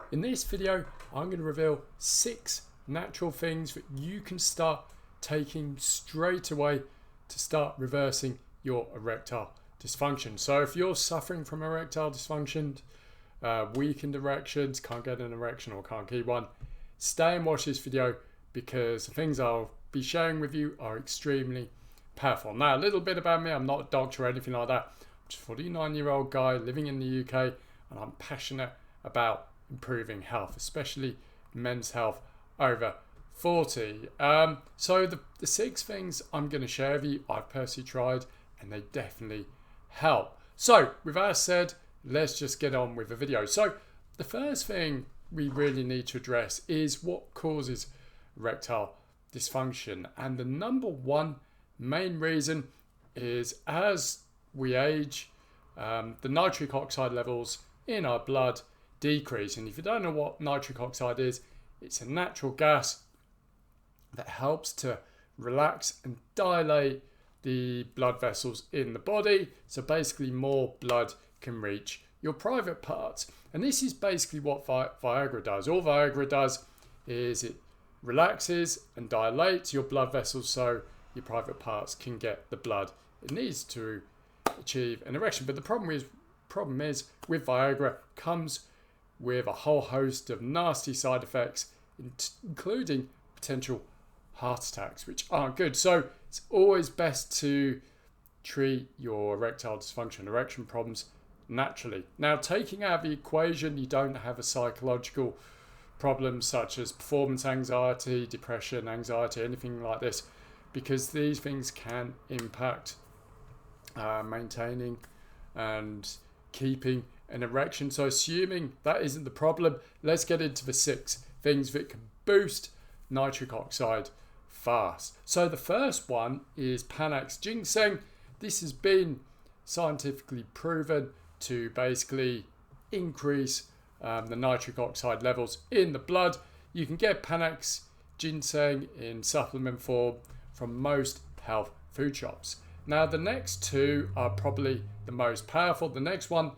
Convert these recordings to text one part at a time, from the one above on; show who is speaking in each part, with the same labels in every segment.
Speaker 1: In this video, I'm going to reveal 6 natural things that you can start taking straight away to start reversing your erectile dysfunction. So if you're suffering from erectile dysfunction, weakened erections, can't get an erection or can't keep one, stay and watch this video because the things I'll be sharing with you are extremely powerful. Now, a little bit about me. I'm not a doctor or anything like that. I'm just a 49-year-old guy living in the UK, and I'm passionate about improving health, especially men's health over 40. So the 6 things I'm going to share with you, I've personally tried and they definitely help. So with that said, let's just get on with the video. So the first thing we really need to address is what causes erectile dysfunction, and the number one main reason is as we age, the nitric oxide levels in our blood decrease. And if you don't know what nitric oxide is, it's a natural gas that helps to relax and dilate the blood vessels in the body, so basically more blood can reach your private parts. And this is basically what Viagra does. All Viagra does is it relaxes and dilates your blood vessels so your private parts can get the blood it needs to achieve an erection. But the problem is with Viagra comes with a whole host of nasty side effects, including potential heart attacks, which aren't good. So it's always best to treat your erectile dysfunction, erection problems naturally. Now, taking out of the equation, you don't have a psychological problem such as performance anxiety, depression, anxiety, anything like this, because these things can impact maintaining and keeping an erection. So assuming that isn't the problem, let's get into the 6 things that can boost nitric oxide fast. So the first one is Panax Ginseng. This has been scientifically proven to basically increase the nitric oxide levels in the blood. You can get Panax Ginseng in supplement form from most health food shops. Now, the next 2 are probably the most powerful. The next one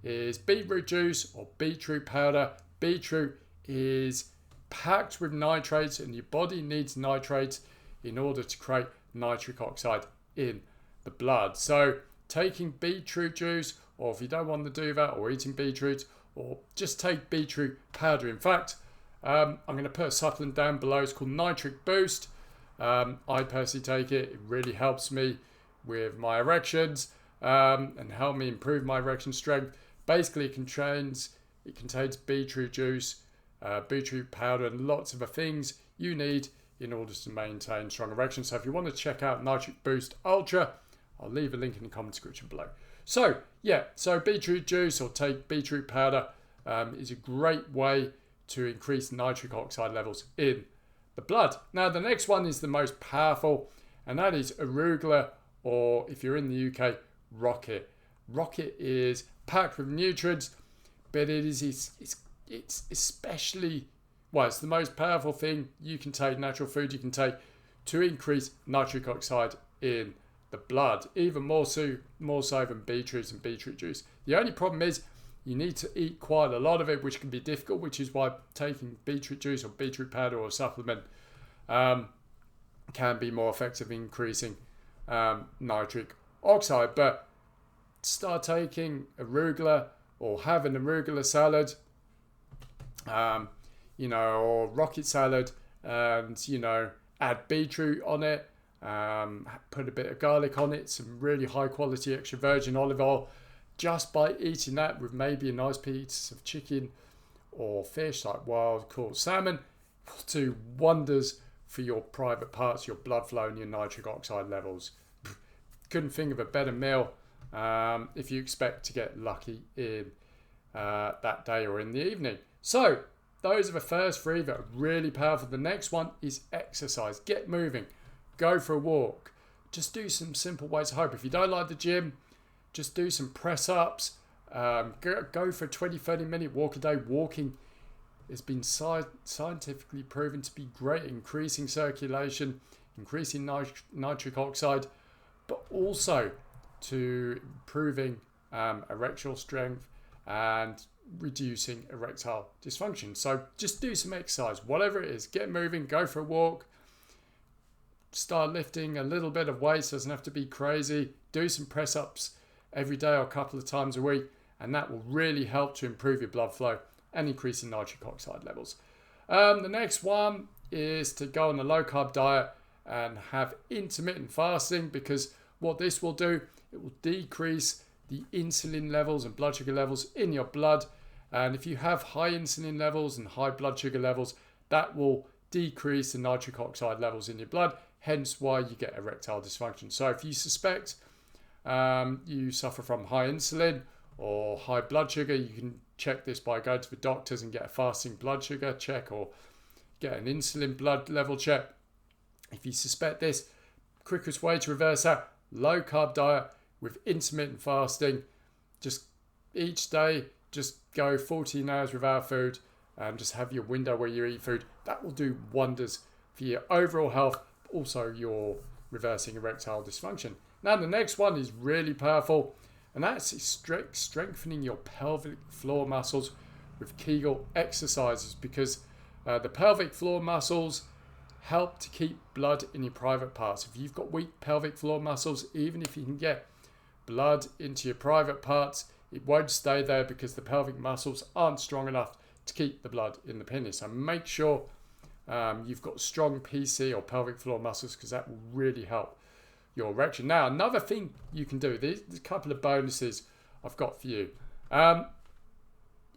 Speaker 1: is beetroot juice or beetroot powder. Beetroot is packed with nitrates, and your body needs nitrates in order to create nitric oxide in the blood. So taking beetroot juice, or if you don't want to do that, or eating beetroot, or just take beetroot powder. In fact, I'm going to put a supplement down below. It's called Nitric Boost. I personally take it. It really helps me with my erections and help me improve my erection strength. Basically, it contains beetroot juice, beetroot powder, and lots of the things you need in order to maintain strong erections. So if you want to check out Nitric Boost Ultra, I'll leave a link in the comment description below. So beetroot juice or take beetroot powder is a great way to increase nitric oxide levels in the blood. Now, the next one is the most powerful, and that is Arugala, or if you're in the UK, Rocket. Rocket is packed with nutrients, but it's especially, it's the most powerful thing you can take, natural food you can take to increase nitric oxide in the blood, even more so than beetroot and beetroot juice. The only problem is you need to eat quite a lot of it, which can be difficult, which is why taking beetroot juice or beetroot powder or supplement can be more effective in increasing nitric oxide. But start taking arugula or have an arugula salad, or rocket salad, and add beetroot on it. Put a bit of garlic on it, some really high quality extra virgin olive oil. Just by eating that with maybe a nice piece of chicken or fish like wild caught salmon will do wonders for your private parts, your blood flow, and your nitric oxide levels. Couldn't think of a better meal if you expect to get lucky in that day or in the evening. So those are the first 3 that are really powerful. The next one is exercise. Get moving. Go for a walk. Just do some simple weights of hope. If you don't like the gym, just do some press-ups. Go for a 20-30 minute walk a day. Walking has been scientifically proven to be great at increasing circulation, increasing nitric oxide, but also to improving erectile strength and reducing erectile dysfunction. So just do some exercise, whatever it is. Get moving, go for a walk, start lifting a little bit of weights. Doesn't have to be crazy. Do some press-ups every day or a couple of times a week, and that will really help to improve your blood flow and increase in nitric oxide levels. The next one is to go on a low-carb diet and have intermittent fasting, because what this will do, it will decrease the insulin levels and blood sugar levels in your blood. And if you have high insulin levels and high blood sugar levels, that will decrease the nitric oxide levels in your blood, hence why you get erectile dysfunction. So if you suspect you suffer from high insulin or high blood sugar, you can check this by going to the doctors and get a fasting blood sugar check or get an insulin blood level check. If you suspect this, quickest way to reverse that, low carb diet with intermittent fasting. Just each day, just go 14 hours without food and just have your window where you eat food. That will do wonders for your overall health, also your reversing erectile dysfunction. Now the next one is really powerful, and that's strengthening your pelvic floor muscles with Kegel exercises, because the pelvic floor muscles help to keep blood in your private parts. If you've got weak pelvic floor muscles, even if you can get blood into your private parts, it won't stay there because the pelvic muscles aren't strong enough to keep the blood in the penis. So make sure you've got strong PC or pelvic floor muscles, because that will really help your erection. Now, another thing you can do, there's a couple of bonuses I've got for you.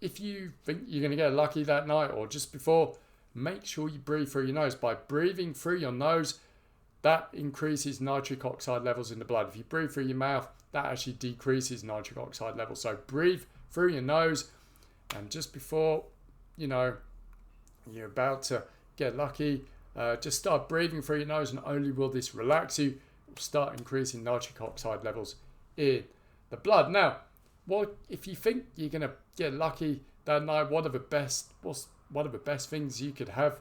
Speaker 1: If you think you're going to get lucky that night or just before, make sure you breathe through your nose. By breathing through your nose, that increases nitric oxide levels in the blood. If you breathe through your mouth, that actually decreases nitric oxide levels. So breathe through your nose, and just before, you're about to get lucky, just start breathing through your nose, and only will this relax you, it will start increasing nitric oxide levels in the blood. Now, if you think you're going to get lucky that night, one of the best things you could have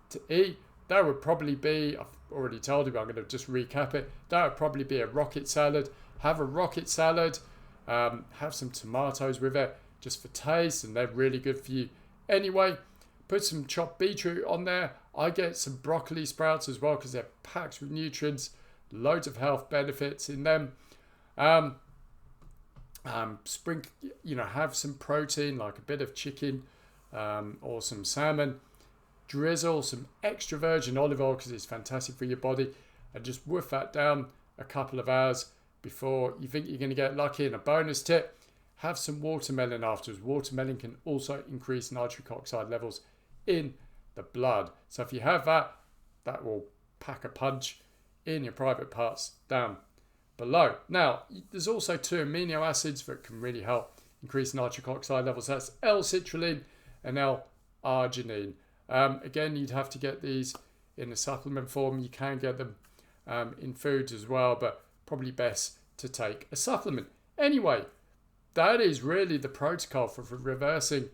Speaker 1: to eat, that would probably be, I've already told you, but I'm going to just recap it. That would probably be a rocket salad. Have a rocket salad, have some tomatoes with it, just for taste, and they're really good for you anyway. Put some chopped beetroot on there. I get some broccoli sprouts as well, because they're packed with nutrients, loads of health benefits in them. Have some protein, like a bit of chicken or some salmon. Drizzle some extra virgin olive oil, because it's fantastic for your body, and just whiff that down a couple of hours before you think you're going to get lucky. And a bonus tip, have some watermelon afterwards. Watermelon can also increase nitric oxide levels in the blood. So if you have that, that will pack a punch in your private parts down below. Now, there's also 2 amino acids that can really help increase nitric oxide levels. That's L-Citrulline and L-Arginine. Again, you'd have to get these in a supplement form. You can get them in foods as well, but probably best to take a supplement. Anyway, that is really the protocol for reversing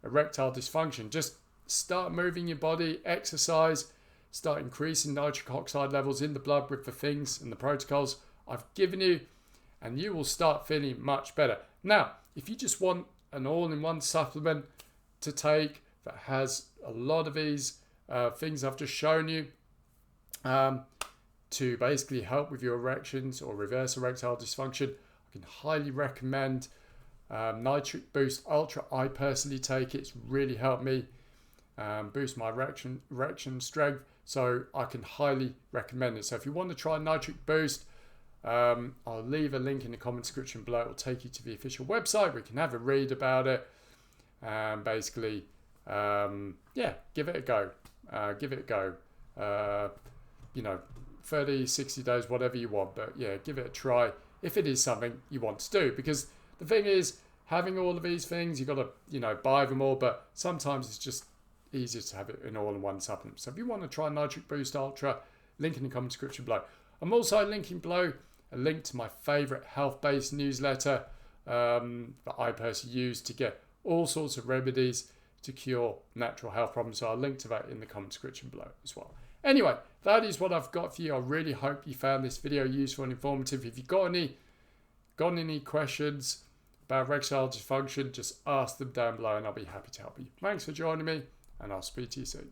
Speaker 1: erectile dysfunction. Just start moving your body, exercise, start increasing nitric oxide levels in the blood with the things and the protocols I've given you, and you will start feeling much better. Now, if you just want an all-in-one supplement to take that has a lot of these things I've just shown you, to basically help with your erections or reverse erectile dysfunction, I can highly recommend Nitric Boost Ultra. I personally take it. It's really helped me boost my erection strength, so I can highly recommend it. So if you want to try Nitric Boost, I'll leave a link in the comment description below. It will take you to the official website where you can have a read about it, and basically give it a go. 30, 60 days, whatever you want, but yeah, give it a try if it is something you want to do. Because the thing is, having all of these things, you got to buy them all, but sometimes it's just easier to have it in all-in-one supplement. So if you want to try Nitric Boost Ultra, link in the comment description below. I'm also linking below a link to my favorite health-based newsletter that I personally use to get all sorts of remedies to cure natural health problems. So I'll link to that in the comment description below as well. Anyway, that is what I've got for you. I really hope you found this video useful and informative. If you've got any questions, about erectile dysfunction, just ask them down below and I'll be happy to help you. Thanks for joining me, and I'll speak to you soon.